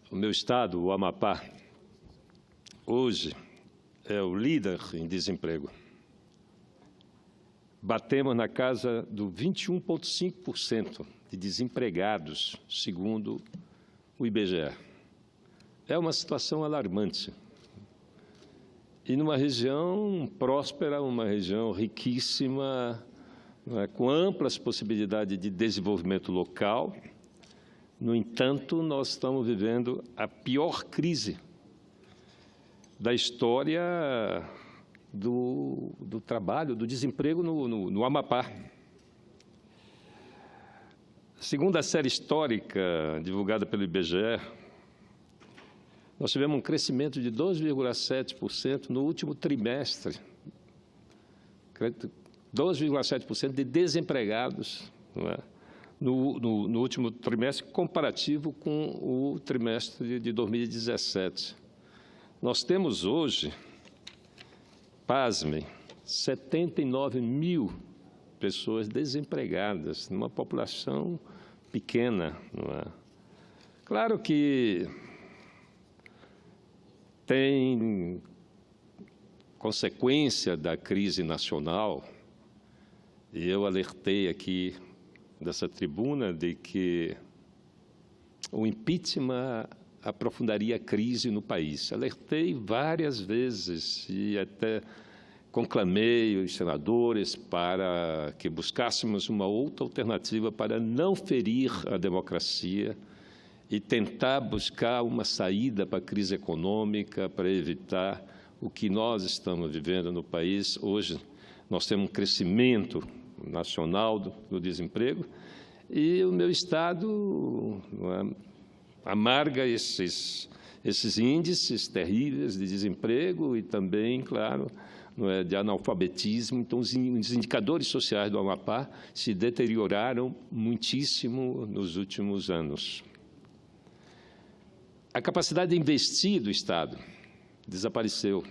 O meu estado, o Amapá, hoje é o líder em desemprego. Batemos na casa do 21,5% de desempregados, segundo o IBGE. É uma situação alarmante. E numa região próspera, uma região riquíssima, com amplas possibilidades de desenvolvimento local. No entanto, nós estamos vivendo a pior crise da história do trabalho, do desemprego no Amapá. Segundo a série histórica divulgada pelo IBGE, nós tivemos um crescimento de 2,7% no último trimestre, 2,7% de desempregados, não é? No último trimestre, comparativo com o trimestre de 2017. Nós temos hoje, pasmem, 79 mil pessoas desempregadas, numa população pequena, não é? Claro que tem consequência da crise nacional, e eu alertei aqui dessa tribuna de que o impeachment aprofundaria a crise no país. Alertei várias vezes e até conclamei os senadores para que buscássemos uma outra alternativa para não ferir a democracia e tentar buscar uma saída para a crise econômica, para evitar o que nós estamos vivendo no país. Hoje nós temos um crescimento nacional do desemprego, e o meu estado amarga esses índices terríveis de desemprego e também, claro, de analfabetismo. Então, os indicadores sociais do Amapá se deterioraram muitíssimo nos últimos anos. A capacidade de investir do Estado desapareceu.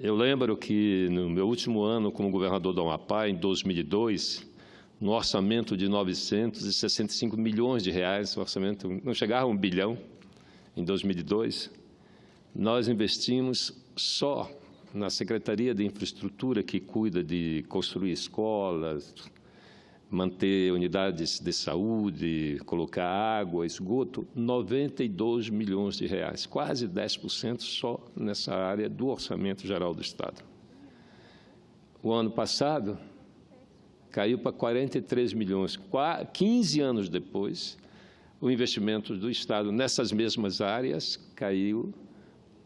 Eu lembro que, no meu último ano como governador do Amapá, em 2002, no orçamento de 965 milhões de reais, o orçamento não chegava a 1 bilhão, em 2002, nós investimos só na Secretaria de Infraestrutura, que cuida de construir escolas, manter unidades de saúde, colocar água, esgoto, 92 milhões de reais, quase 10% só nessa área do Orçamento Geral do Estado. O ano passado caiu para 43 milhões. 15 anos depois, o investimento do Estado nessas mesmas áreas caiu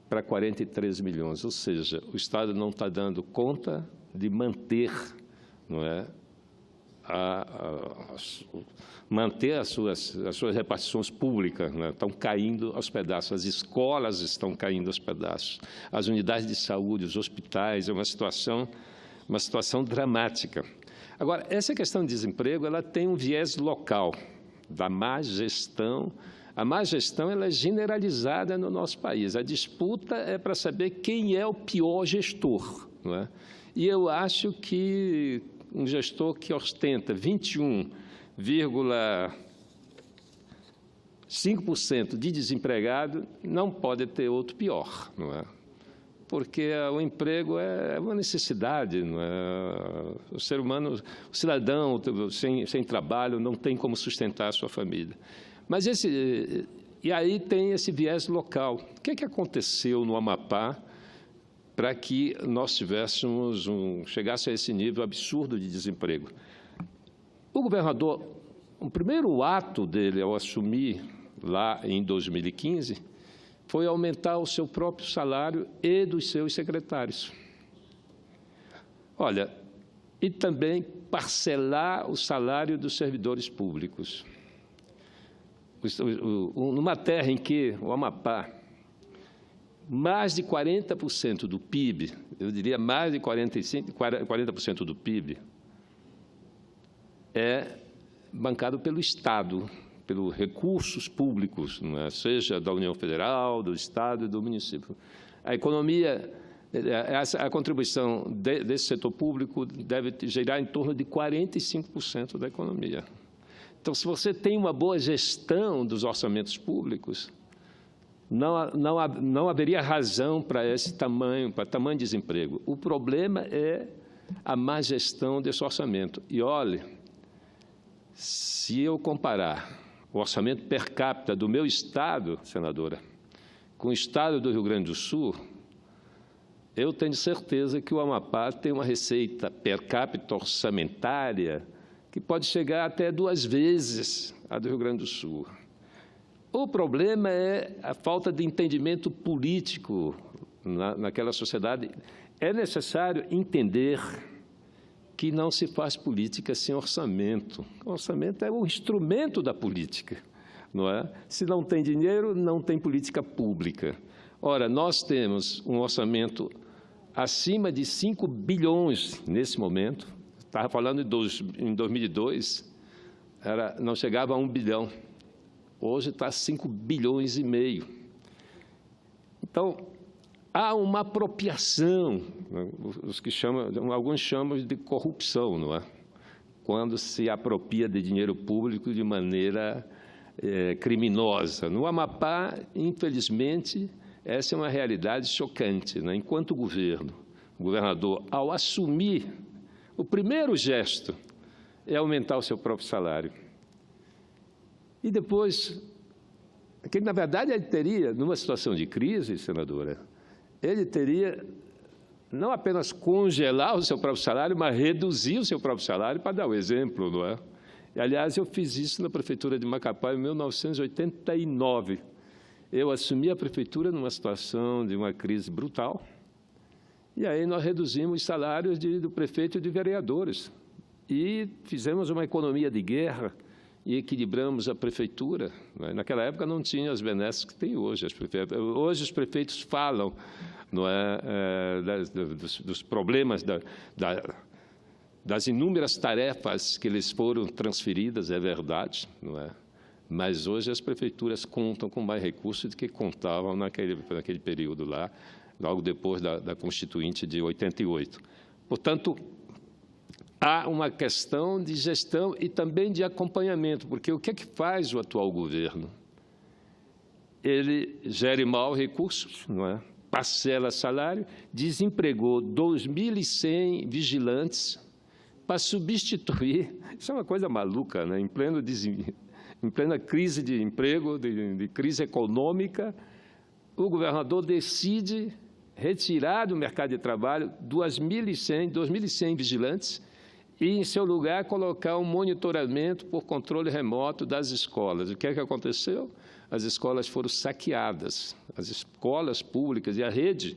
para 43 milhões, ou seja, o Estado não está dando conta de manter, não é, manter as suas repartições públicas, né? Estão caindo aos pedaços, as escolas estão caindo aos pedaços, as unidades de saúde, os hospitais, é uma situação dramática. Agora, essa questão de desemprego, ela tem um viés local, da má gestão. A má gestão, ela é generalizada no nosso país. A disputa é para saber quem é o pior gestor, não é? E eu acho que um gestor que ostenta 21,5% de desempregado não pode ter outro pior, não é? Porque o emprego é uma necessidade, não é? O ser humano, o cidadão sem trabalho não tem como sustentar a sua família. Mas e aí tem esse viés local. O que é que aconteceu no Amapá para que nós chegasse a esse nível absurdo de desemprego? O governador, o primeiro ato dele ao assumir lá em 2015 foi aumentar o seu próprio salário e dos seus secretários. Olha, e também parcelar o salário dos servidores públicos. Numa terra em que o Amapá, mais de 40% do PIB, eu diria mais de 40% do PIB, é bancado pelo Estado, pelos recursos públicos, não é? Seja da União Federal, do Estado e do município. A economia, a contribuição desse setor público deve gerar em torno de 45% da economia. Então, se você tem uma boa gestão dos orçamentos públicos, não haveria razão para esse tamanho, para tamanho desemprego. O problema é a má gestão desse orçamento. E, olhe, se eu comparar o orçamento per capita do meu estado, senadora, com o estado do Rio Grande do Sul, eu tenho certeza que o Amapá tem uma receita per capita orçamentária que pode chegar até 2 vezes a do Rio Grande do Sul. O problema é a falta de entendimento político naquela sociedade. É necessário entender que não se faz política sem orçamento. O orçamento é um instrumento da política, não é? Se não tem dinheiro, não tem política pública. Ora, nós temos um orçamento acima de 5 bilhões nesse momento. Estava falando em 2002, não chegava a 1 bilhão. Hoje está 5 bilhões e meio. Então, há uma apropriação, né? Alguns chamam de corrupção, não é? Quando se apropria de dinheiro público de maneira criminosa. No Amapá, infelizmente, essa é uma realidade chocante, né? Enquanto o governador, ao assumir, o primeiro gesto é aumentar o seu próprio salário. E depois, que na verdade ele teria, numa situação de crise, senadora, ele teria não apenas congelar o seu próprio salário, mas reduzir o seu próprio salário para dar o exemplo, não é? E, aliás, eu fiz isso na Prefeitura de Macapá em 1989. Eu assumi a Prefeitura numa situação de uma crise brutal, e aí nós reduzimos os salários do prefeito e de vereadores. E fizemos uma economia de guerra e equilibramos a prefeitura. Naquela época não tinha as benesses que tem hoje. Hoje os prefeitos falam, não é, dos problemas, das inúmeras tarefas que lhes foram transferidas, é verdade, não é? Mas hoje as prefeituras contam com mais recursos do que contavam naquele período lá, logo depois da Constituinte de 88. Portanto, há uma questão de gestão e também de acompanhamento, porque o que é que faz o atual governo? Ele gere mal recursos, não é? Parcela salário, desempregou 2.100 vigilantes para substituir, isso é uma coisa maluca, né? Em plena crise de emprego, de crise econômica, o governador decide retirar do mercado de trabalho 2.100 vigilantes e, em seu lugar, colocar um monitoramento por controle remoto das escolas. O que é que aconteceu? As escolas foram saqueadas, as escolas públicas e a rede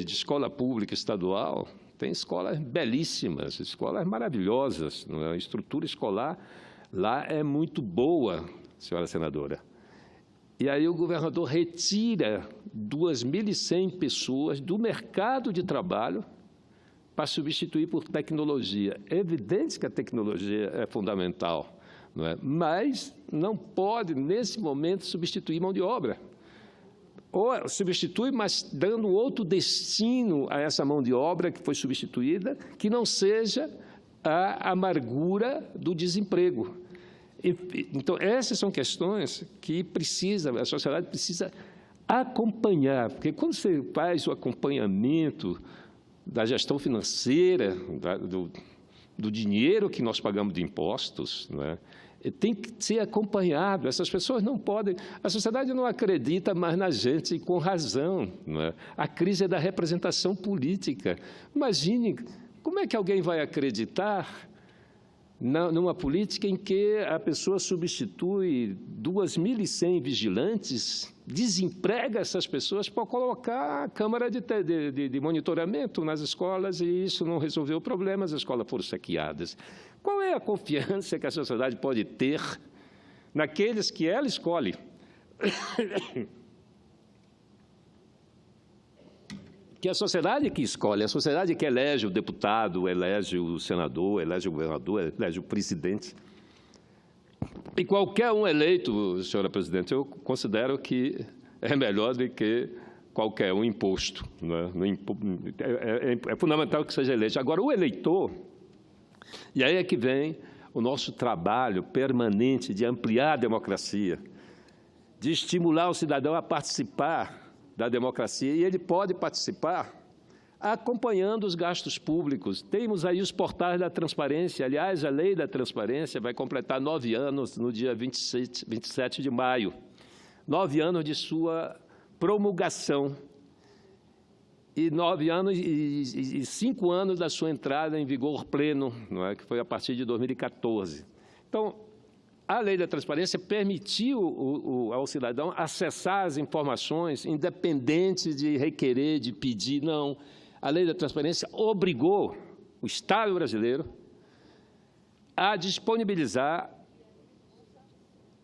de escola pública estadual tem escolas belíssimas, escolas maravilhosas, não é? A estrutura escolar lá é muito boa, senhora senadora. E aí o governador retira 2.100 pessoas do mercado de trabalho para substituir por tecnologia. É evidente que a tecnologia é fundamental, não é? Mas não pode, nesse momento, substituir mão de obra. Ou substitui, mas dando outro destino a essa mão de obra que foi substituída, que não seja a amargura do desemprego. Então, essas são questões que a sociedade precisa acompanhar, porque quando você faz o acompanhamento da gestão financeira, do dinheiro que nós pagamos de impostos, não é? Tem que ser acompanhado. Essas pessoas não podem... A sociedade não acredita mais na gente, e com razão, não é? A crise é da representação política. Imagine, como é que alguém vai acreditar numa política em que a pessoa substitui 2.100 vigilantes, desemprega essas pessoas para colocar a câmara de monitoramento nas escolas e isso não resolveu o problema, as escolas foram saqueadas. Qual é a confiança que a sociedade pode ter naqueles que ela escolhe? Que a sociedade que escolhe, a sociedade que elege o deputado, elege o senador, elege o governador, elege o presidente. E qualquer um eleito, senhora presidente, eu considero que é melhor do que qualquer um imposto, né? É fundamental que seja eleito. Agora, o eleitor, e aí é que vem o nosso trabalho permanente de ampliar a democracia, de estimular o cidadão a participar da democracia, e ele pode participar acompanhando os gastos públicos. Temos aí os portais da transparência. Aliás, a lei da transparência vai completar 9 anos no dia 27 de maio. 9 anos de sua promulgação e 9 anos e 5 anos da sua entrada em vigor pleno, não é? Que foi a partir de 2014. Então, a lei da transparência permitiu ao cidadão acessar as informações, independente de requerer, de pedir, não. A lei da transparência obrigou o Estado brasileiro a disponibilizar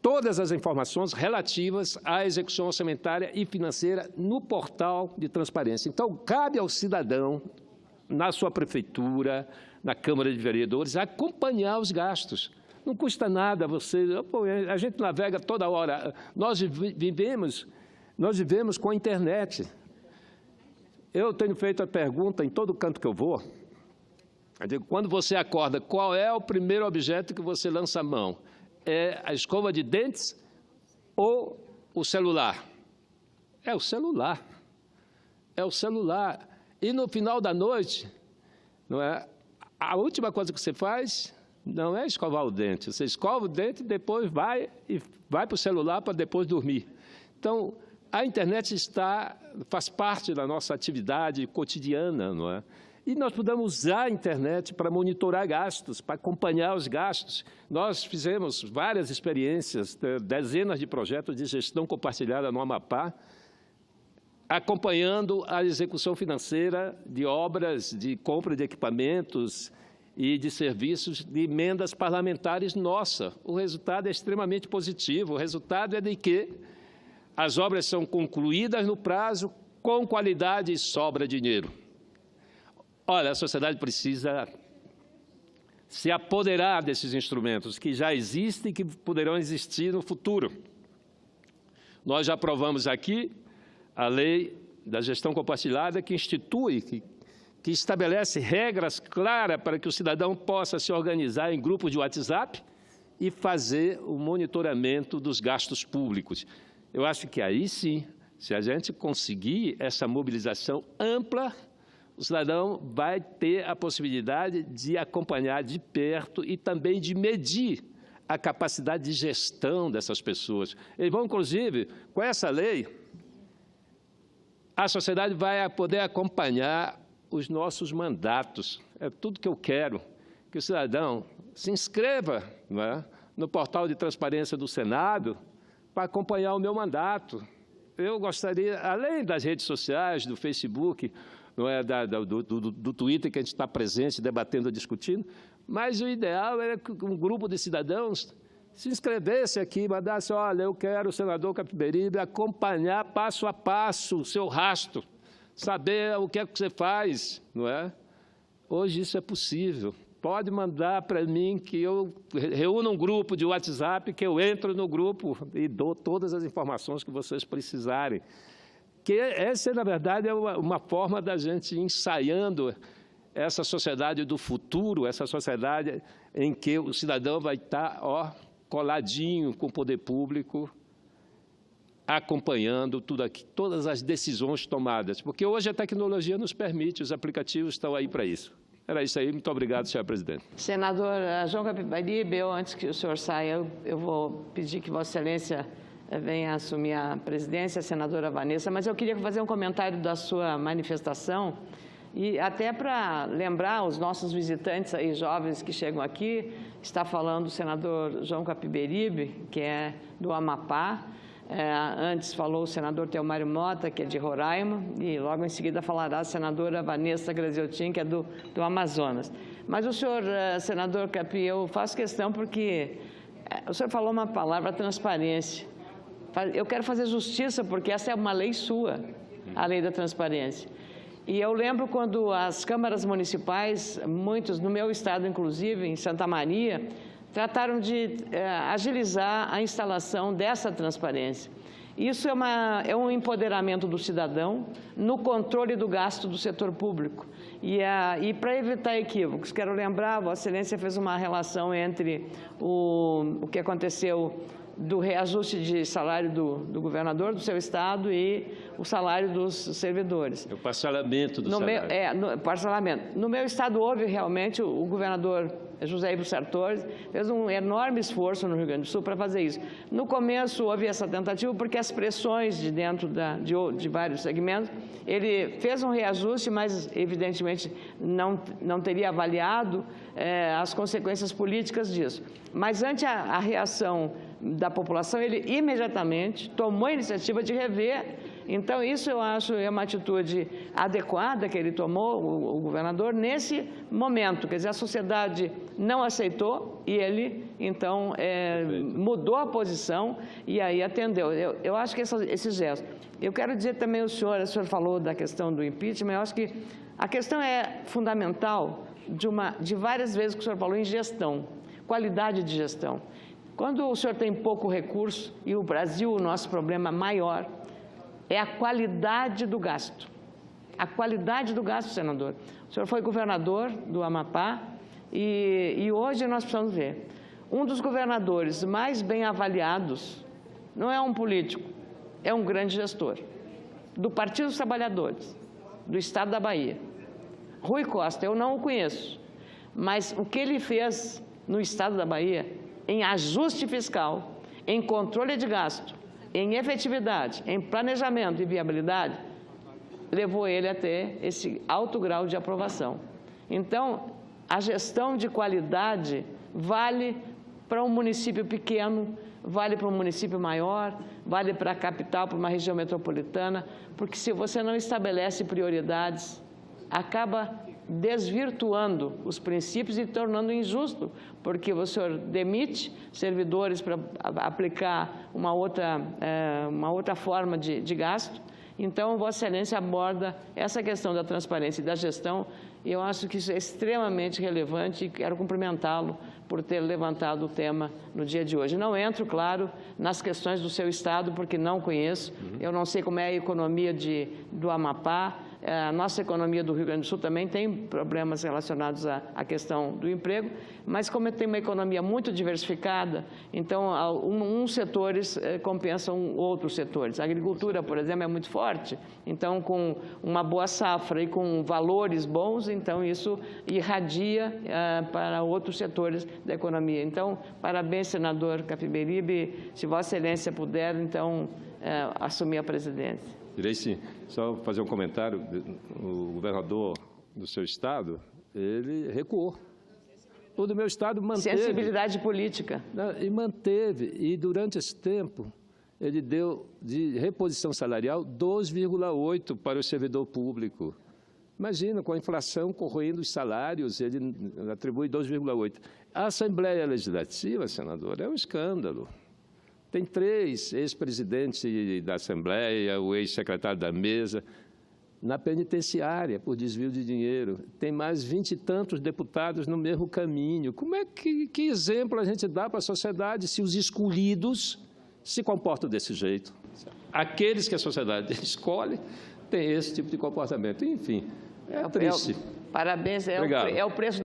todas as informações relativas à execução orçamentária e financeira no portal de transparência. Então, cabe ao cidadão, na sua prefeitura, na Câmara de Vereadores, acompanhar os gastos. Não custa nada você... Pô, a gente navega toda hora. Nós vivemos com a internet. Eu tenho feito a pergunta em todo canto que eu vou. Eu digo, quando você acorda, qual é o primeiro objeto que você lança a mão? É a escova de dentes ou o celular? É o celular. É o celular. E no final da noite, não é? A última coisa que você faz não é escovar o dente. Você escova o dente e depois vai para o celular para depois dormir. Então, a internet faz parte da nossa atividade cotidiana, não é? E nós podemos usar a internet para monitorar gastos, para acompanhar os gastos. Nós fizemos várias experiências, dezenas de projetos de gestão compartilhada no Amapá, acompanhando a execução financeira de obras de compra de equipamentos e de serviços de emendas parlamentares nossa. O resultado é extremamente positivo. O resultado é de que as obras são concluídas no prazo, com qualidade e sobra dinheiro. Olha, a sociedade precisa se apoderar desses instrumentos que já existem e que poderão existir no futuro. Nós já aprovamos aqui a lei da gestão compartilhada que institui, que estabelece regras claras para que o cidadão possa se organizar em grupos de WhatsApp e fazer o monitoramento dos gastos públicos. Eu acho que aí sim, se a gente conseguir essa mobilização ampla, o cidadão vai ter a possibilidade de acompanhar de perto e também de medir a capacidade de gestão dessas pessoas. Eles vão, inclusive, com essa lei, a sociedade vai poder acompanhar os nossos mandatos. É tudo que eu quero, que o cidadão se inscreva, não é, no portal de transparência do Senado para acompanhar o meu mandato. Eu gostaria, além das redes sociais, do Facebook, não é, do Twitter, que a gente está presente, debatendo, discutindo, mas o ideal é que um grupo de cidadãos se inscrevesse aqui, mandasse, olha, eu quero o senador Capiberibe acompanhar passo a passo o seu rastro, saber o que é que você faz, não é? Hoje isso é possível. Pode mandar para mim que eu reúno um grupo de WhatsApp, que eu entro no grupo e dou todas as informações que vocês precisarem. Que essa, na verdade, é uma forma da gente ir ensaiando essa sociedade do futuro, essa sociedade em que o cidadão vai estar coladinho com o poder público, acompanhando tudo aqui, todas as decisões tomadas. Porque hoje a tecnologia nos permite, os aplicativos estão aí para isso. Era isso aí. Muito obrigado, senhor presidente. Senador João Capiberibe, antes que o senhor saia, eu vou pedir que Vossa Excelência venha assumir a presidência, a senadora Vanessa, mas eu queria fazer um comentário da sua manifestação e até para lembrar os nossos visitantes aí, jovens que chegam aqui, está falando o senador João Capiberibe, que é do Amapá, antes falou o senador Teomário Mota, que é de Roraima, e logo em seguida falará a senadora Vanessa Graziotin, que é do Amazonas. Mas o senhor, senador Capi, eu faço questão porque o senhor falou uma palavra, transparência. Eu quero fazer justiça, porque essa é uma lei sua, a lei da transparência. E eu lembro quando as câmaras municipais, muitos, no meu estado inclusive, em Santa Maria, trataram de agilizar a instalação dessa transparência. Isso é um empoderamento do cidadão no controle do gasto do setor público. E para evitar equívocos, quero lembrar, Vossa Excelência fez uma relação entre o que aconteceu do reajuste de salário do governador do seu estado e o salário dos servidores. É o parcelamento do salário. Parcelamento. No meu estado houve realmente, o governador José Ivo Sartori fez um enorme esforço no Rio Grande do Sul para fazer isso. No começo houve essa tentativa porque as pressões de dentro de vários segmentos, ele fez um reajuste, mas evidentemente não teria avaliado as consequências políticas disso. Mas ante a reação da população, ele imediatamente tomou a iniciativa de rever. Então, isso eu acho é uma atitude adequada que ele tomou, o governador, nesse momento. Quer dizer, a sociedade não aceitou e ele, então, mudou a posição e aí atendeu. Eu acho que esse gesto. Eu quero dizer também, o senhor falou da questão do impeachment, eu acho que a questão é fundamental de várias vezes que o senhor falou em gestão, qualidade de gestão. Quando o senhor tem pouco recurso, e o Brasil, o nosso problema maior, é a qualidade do gasto. A qualidade do gasto, senador. O senhor foi governador do Amapá e hoje nós precisamos ver. Um dos governadores mais bem avaliados não é um político, é um grande gestor do Partido dos Trabalhadores, do Estado da Bahia. Rui Costa, eu não o conheço, mas o que ele fez no Estado da Bahia, em ajuste fiscal, em controle de gasto, em efetividade, em planejamento e viabilidade, levou ele a ter esse alto grau de aprovação. Então, a gestão de qualidade vale para um município pequeno, vale para um município maior, vale para a capital, para uma região metropolitana, porque se você não estabelece prioridades, acaba desvirtuando os princípios e tornando injusto, porque o senhor demite servidores para aplicar uma outra forma de gasto. Então, Vossa Excelência aborda essa questão da transparência e da gestão, e eu acho que isso é extremamente relevante e quero cumprimentá-lo por ter levantado o tema no dia de hoje. Não entro, claro, nas questões do seu estado, porque não conheço, eu não sei como é a economia do Amapá. A nossa economia do Rio Grande do Sul também tem problemas relacionados à questão do emprego, mas como tem uma economia muito diversificada, então uns setores compensam outros setores. A agricultura, por exemplo, é muito forte, então com uma boa safra e com valores bons, então isso irradia para outros setores da economia. Então, parabéns, senador Capiberibe, se Vossa Excelência puder, então, assumir a presidência. Direi sim. Só fazer um comentário. O governador do seu estado, ele recuou. O do meu estado manteve. Sensibilidade política. E manteve. E durante esse tempo, ele deu de reposição salarial 2,8 para o servidor público. Imagina, com a inflação corroendo os salários, ele atribui 2,8. A Assembleia Legislativa, senador, é um escândalo. Tem 3 ex-presidentes da Assembleia, o ex-secretário da Mesa, na penitenciária por desvio de dinheiro. Tem mais 20 e tantos deputados no mesmo caminho. Como é que exemplo a gente dá para a sociedade se os escolhidos se comportam desse jeito? Aqueles que a sociedade escolhe têm esse tipo de comportamento. Enfim, é triste. Parabéns, é o preço